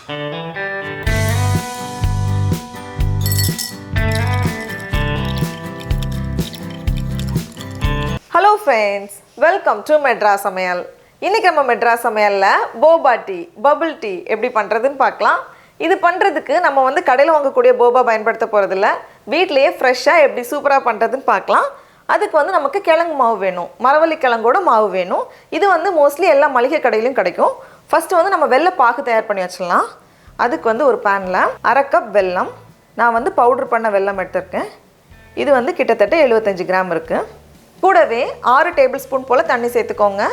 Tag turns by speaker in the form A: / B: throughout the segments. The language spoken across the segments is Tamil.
A: Hello friends, welcome to Madras சமையல். இன்றைக்கி நம்ம மெட்ராஸ் சமையலில் போபா டீ, பபிள் டீ எப்படி பண்ணுறதுன்னு பார்க்கலாம். இது பண்ணுறதுக்கு நம்ம வந்து கடையில் வாங்கக்கூடிய போபா பயன்படுத்த போகிறதில்ல, வீட்டிலையே ஃப்ரெஷ்ஷாக எப்படி சூப்பராக பண்ணுறதுன்னு பார்க்கலாம். அதுக்கு வந்து நமக்கு கிழங்கு மாவு வேணும், மரவள்ளி கிழங்கோட மாவு வேணும். இது வந்து மோஸ்ட்லி எல்லா மளிகை கடையிலையும் கிடைக்கும். ஃபஸ்ட்டு வந்து நம்ம வெள்ளை பாகு தயார் பண்ணி வச்சிடலாம். அதுக்கு வந்து ஒரு பேனில் 1/2 கப் வெல்லம், நான் வந்து பவுட்ரு பண்ண வெல்லம் எடுத்திருக்கேன். இது வந்து கிட்டத்தட்ட 75 கிராம் இருக்குது. கூடவே 6 டேபிள் ஸ்பூன் போல் தண்ணி சேர்த்துக்கோங்க.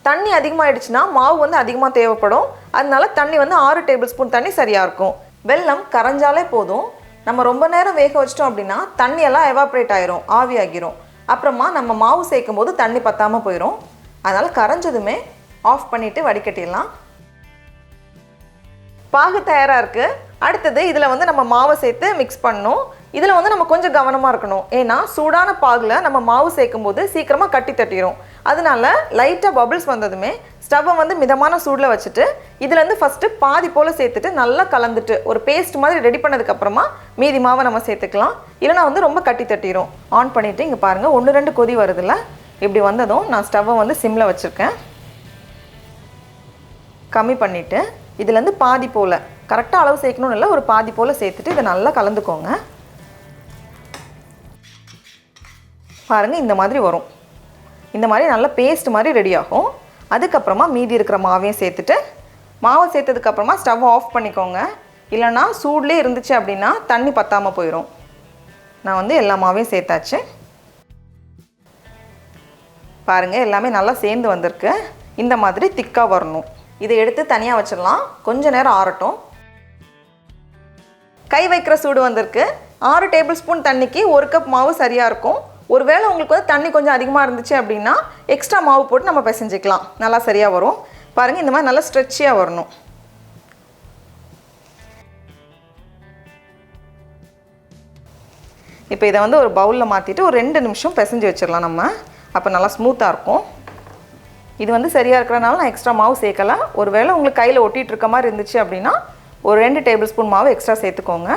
A: தண்ணி அதிகமாகிடுச்சுன்னா மாவு வந்து அதிகமாக தேவைப்படும். அதனால தண்ணி வந்து 6 டேபிள் ஸ்பூன் தண்ணி சரியாக இருக்கும். வெல்லம் கரைஞ்சாலே போதும். நம்ம ரொம்ப நேரம் வேக வச்சிட்டோம் அப்படின்னா தண்ணியெல்லாம் எவாப்ரேட் ஆயிரும், ஆவியாகிரும். அப்புறமா நம்ம மாவு சேர்க்கும் போது தண்ணி பற்றாமல் போயிடும். அதனால் கரைஞ்சதுமே ஆஃப் பண்ணிவிட்டு வடிகட்டிடலாம். பாகு தயாராக இருக்குது. அடுத்தது இதில் வந்து நம்ம மாவை சேர்த்து மிக்ஸ் பண்ணணும். இதில் வந்து நம்ம கொஞ்சம் கவனமாக இருக்கணும். ஏன்னா சூடான பாகில் நம்ம மாவு சேர்க்கும் போது சீக்கிரமாக கட்டி தட்டிடும். அதனால லைட்டாக பபிள்ஸ் வந்ததுமே ஸ்டவ்வை வந்து மிதமான சூடில் வச்சுட்டு இதுலேருந்து ஃபஸ்ட்டு பாதி போல் சேர்த்துட்டு நல்லா கலந்துட்டு ஒரு பேஸ்ட் மாதிரி ரெடி பண்ணதுக்கப்புறமா மீதி மாவை நம்ம சேர்த்துக்கலாம். இல்லைனா வந்து ரொம்ப கட்டி தட்டிடும். ஆன் பண்ணிவிட்டு இங்கே பாருங்கள், 1-2 கொதி வருதில்ல, இப்படி வந்ததும் நான் ஸ்டவ்வை வந்து சிம்மில் வச்சுருக்கேன். கம்மி பண்ணிவிட்டு இதுலேருந்து பாதி போல், கரெக்டாக அளவு சேர்க்கணும்னு இல்லை, ஒரு பாதி போல் சேர்த்துட்டு இதை நல்லா கலந்துக்கோங்க. பாருங்கள், இந்த மாதிரி வரும். இந்த மாதிரி நல்லா பேஸ்ட் மாதிரி ரெடி ஆகும். அதுக்கப்புறமா மீதி இருக்கிற மாவையும் சேர்த்துட்டு, மாவை சேர்த்ததுக்கப்புறமா ஸ்டவ் ஆஃப் பண்ணிக்கோங்க. இல்லைனா சூட்லேயே இருந்துச்சு அப்படின்னா தண்ணி பற்றாமல் போயிடும். நான் வந்து எல்லா மாவையும் சேர்த்தாச்சு. பாருங்கள், எல்லாமே நல்லா சேர்ந்து வந்திருக்கு. இந்த மாதிரி திக்காக வரணும். இதை எடுத்து தனியாக வச்சிடலாம். கொஞ்ச நேரம் ஆறட்டும். கை வைக்கிற சூடு வந்திருக்கு. 6 டேபிள் ஸ்பூன் தண்ணிக்கு 1 கப் மாவு சரியாக இருக்கும். ஒருவேளை உங்களுக்கு வந்து தண்ணி கொஞ்சம் அதிகமாக இருந்துச்சு அப்படின்னா எக்ஸ்ட்ரா மாவு போட்டு நம்ம பிசைஞ்சிக்கலாம், நல்லா சரியாக வரும். பாருங்கள், இந்த மாதிரி நல்லா ஸ்ட்ரெச்சியாக வரணும். இப்போ இதை வந்து ஒரு பவுலில் மாற்றிட்டு ஒரு 2 நிமிஷம் பிசைஞ்சு வச்சிடலாம் நம்ம. அப்போ நல்லா ஸ்மூத்தாக இருக்கும். இது வந்து சரியாக இருக்கிறனால நான் எக்ஸ்ட்ரா மாவு சேர்க்கலை. ஒருவேளை உங்களுக்கு கையில் ஒட்டிகிட்டு இருக்க மாதிரி இருந்துச்சு அப்படின்னா ஒரு 2 டேபிள் ஸ்பூன் மாவு எக்ஸ்ட்ரா சேர்த்துக்கோங்க.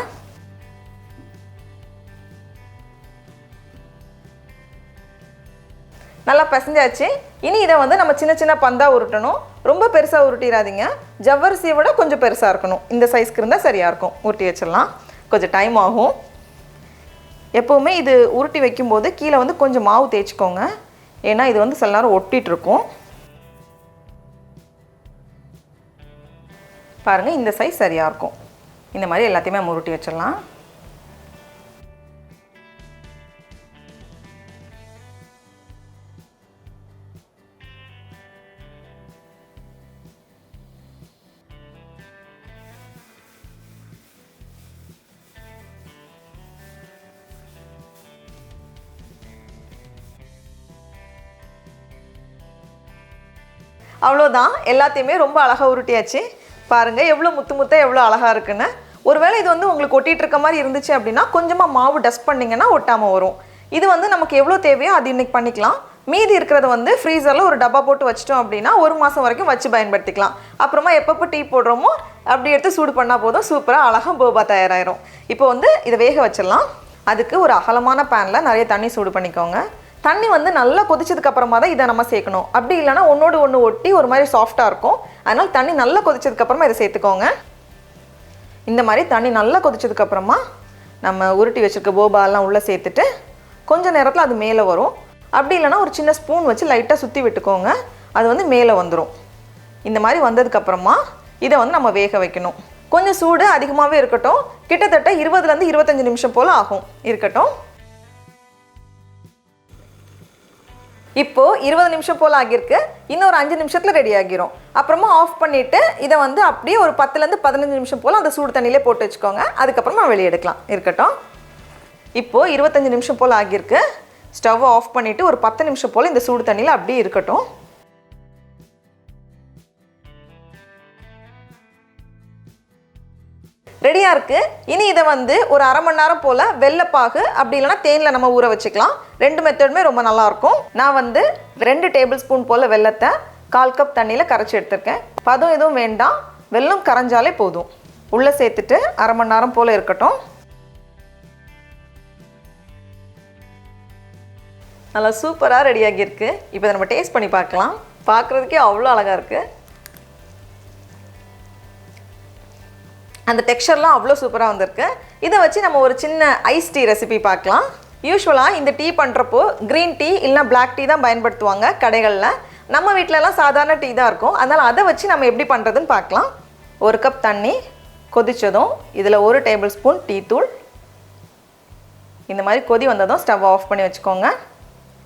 A: நல்லா பிசைஞ்சாச்சு. இனி இதை வந்து நம்ம சின்ன சின்ன பந்தாக உருட்டணும். ரொம்ப பெருசாக உருட்டிடாதீங்க. ஜவ்வரிசியை விட கொஞ்சம் பெருசாக இருக்கணும். இந்த சைஸ்க்கு இருந்தால் சரியாக இருக்கும். உருட்டி வச்சிடலாம். கொஞ்சம் டைம் ஆகும். எப்போவுமே இது உருட்டி வைக்கும்போது கீழே வந்து கொஞ்சம் மாவு தேய்ச்சிக்கோங்க. ஏன்னா இது வந்து சில நேரம் ஒட்டிகிட்ருக்கும். பாருங்கள், இந்த சைஸ் சரியாக இருக்கும். இந்த மாதிரி எல்லாத்தையுமே உருட்டி வச்சிடலாம். அவ்வளோதான், எல்லாத்தையுமே ரொம்ப அழகாக உருட்டியாச்சு. பாருங்கள், எவ்வளோ முத்து முத்தாக எவ்வளோ அழகாக இருக்குன்னு. ஒருவேளை இது வந்து உங்களுக்கு ஒட்டிகிட்டு இருக்க மாதிரி இருந்துச்சு அப்படின்னா கொஞ்சமாக மாவு டஸ்ட் பண்ணிங்கன்னா ஒட்டாமல் வரும். இது வந்து நமக்கு எவ்வளோ தேவையோ அது இன்றைக்கி பண்ணிக்கலாம். மீதி இருக்கிறத வந்து ஃப்ரீசரில் ஒரு டப்பா போட்டு வச்சிட்டோம் அப்படின்னா 1 மாதம் வரைக்கும் வச்சு பயன்படுத்திக்கலாம். அப்புறமா எப்பப்போ டீ போடுறோமோ அப்படி எடுத்து சூடு பண்ணால் போதும், சூப்பராக அழகாக போபா தயாராகிடும். இப்போ வந்து இதை வேக வச்சிடலாம். அதுக்கு ஒரு அகலமான பேனில் நிறைய தண்ணி சூடு பண்ணிக்கோங்க. தண்ணி வந்து நல்லா கொதிச்சதுக்கு அப்புறமா தான் இதை நம்ம சேர்க்கணும். அப்படி இல்லைனா ஒன்றோடு ஒன்று ஒட்டி ஒரு மாதிரி சாஃப்டாக இருக்கும். அதனால் தண்ணி நல்லா கொதிச்சதுக்கப்புறமா இதை சேர்த்துக்கோங்க. இந்த மாதிரி தண்ணி நல்லா கொதிச்சதுக்கப்புறமா நம்ம உருட்டி வச்சுருக்க போபாலாம் உள்ளே சேர்த்துட்டு கொஞ்சம் நேரத்தில் அது மேலே வரும். அப்படி இல்லைனா ஒரு சின்ன ஸ்பூன் வச்சு லைட்டாக சுற்றி விட்டுக்கோங்க. அது வந்து மேலே வந்துடும். இந்த மாதிரி வந்ததுக்கப்புறமா இதை வந்து நம்ம வேக வைக்கணும். கொஞ்சம் சூடு அதிகமாகவே இருக்கட்டும். கிட்டத்தட்ட 20லேருந்து 25 நிமிஷம் போல் ஆகும். இருக்கட்டும். இப்போது 20 நிமிஷம் போல் ஆகியிருக்கு. இன்னொரு 5 நிமிஷத்தில் ரெடி ஆகிரும். அப்புறமா ஆஃப் பண்ணிவிட்டு இதை வந்து அப்படியே ஒரு 10லேருந்து 15 நிமிஷம் போல் அந்த சூடு தண்ணியிலே போட்டு வச்சுக்கோங்க. அதுக்கப்புறமா வெளியே எடுக்கலாம். இருக்கட்டும். இப்போது 25 நிமிஷம் போல் ஆகியிருக்கு. ஸ்டவ் ஆஃப் பண்ணிவிட்டு ஒரு 10 நிமிஷம் போல் இந்த சூடு தண்ணியில் அப்படியே இருக்கட்டும். ரெடியாக இருக்குது. இனி இதை வந்து ஒரு அரை மணி நேரம் போல் வெள்ளைப்பாகு அப்படி இல்லைனா தேனில் நம்ம ஊற வச்சுக்கலாம். 2 மெத்தடுமே ரொம்ப நல்லாயிருக்கும். நான் வந்து 2 டேபிள் ஸ்பூன் போல் வெல்லத்தை 1/4 கப் தண்ணியில் கரைச்சி எடுத்திருக்கேன். பதம் எதுவும் வேண்டாம், வெல்லம் கரைஞ்சாலே போதும். உள்ளே சேர்த்துட்டு அரை மணி நேரம் போல் இருக்கட்டும். நல்லா சூப்பராக ரெடியாகியிருக்கு. இப்போ நம்ம டேஸ்ட் பண்ணி பார்க்கலாம். பார்க்குறதுக்கே அவ்வளோ அழகாக இருக்குது. அந்த டெக்ஸ்சர்லாம் அவ்வளோ சூப்பராக வந்திருக்கு. இதை வச்சு நம்ம ஒரு சின்ன ஐஸ் டீ ரெசிபி பார்க்கலாம். யூஸ்வலாக இந்த டீ பண்ணுறப்போ க்ரீன் டீ இல்லைனா பிளாக் டீ தான் பயன்படுத்துவாங்க கடைகளில். நம்ம வீட்டிலலாம் சாதாரண டீ தான் இருக்கும். அதனால் அதை வச்சு நம்ம எப்படி பண்ணுறதுன்னு பார்க்கலாம். 1 கப் தண்ணி கொதித்ததும் இதில் 1 டேபிள் ஸ்பூன் டீ தூள். இந்த மாதிரி கொதி வந்ததும் ஸ்டவ் ஆஃப் பண்ணி வச்சுக்கோங்க.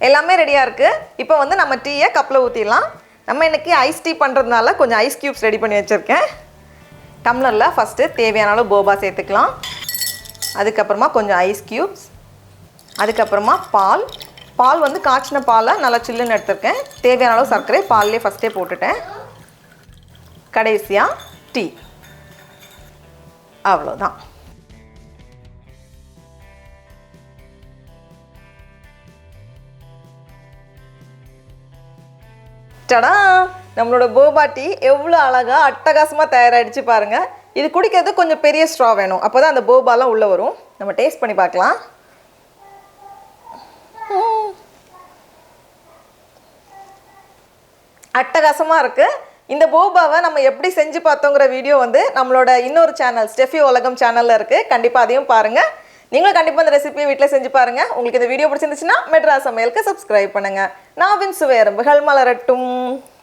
A: எல்லாமே ரெடியாக இருக்குது. இப்போ வந்து நம்ம டீயை கப்பில் ஊற்றிடலாம். நம்ம இன்றைக்கி ஐஸ் டீ பண்ணுறதுனால கொஞ்சம் ஐஸ் க்யூப்ஸ் ரெடி பண்ணி வச்சுருக்கேன். டம்ளரில் ஃபஸ்ட்டு தேவையான அளவு போபா சேர்த்துக்கலாம். அதுக்கப்புறமா கொஞ்சம் ஐஸ் க்யூப்ஸ். அதுக்கப்புறமா பால் வந்து காய்ச்சின பாலை நல்லா சில்லுன்னு எடுத்துருக்கேன். தேவையான அளவு சர்க்கரை பால்லே ஃபஸ்ட்டே போட்டுட்டேன். கடைசியாக டீ. அவ்வளோதான். டடா, நம்மளோட போபா டீ எவ்வளோ அழகாக அட்டகாசமாக தயாராகிடுச்சு பாருங்கள். இது குடிக்கிறது கொஞ்சம் பெரிய ஸ்ட்ரா வேணும், அப்போ தான் அந்த போபாலாம் உள்ளே வரும். நம்ம டேஸ்ட் பண்ணி பார்க்கலாம். அட்டகாசமாக இருக்குது. இந்த போபாவை நம்ம எப்படி செஞ்சு பார்த்தோங்கிற வீடியோ வந்து நம்மளோட இன்னொரு சேனல் ஸ்டெஃபி உலகம் சேனலில் இருக்குது. கண்டிப்பாக அதையும் பாருங்கள். நீங்களும் கண்டிப்பாக இந்த ரெசிபியை வீட்டில் செஞ்சு பாருங்கள். உங்களுக்கு இந்த வீடியோ பிடிச்சிருந்துச்சுன்னா மெட்ராஸ் சமையலுக்கு சப்ஸ்கிரைப் பண்ணுங்கள். நாவின் சுவையரம்புகள் மலரட்டும்.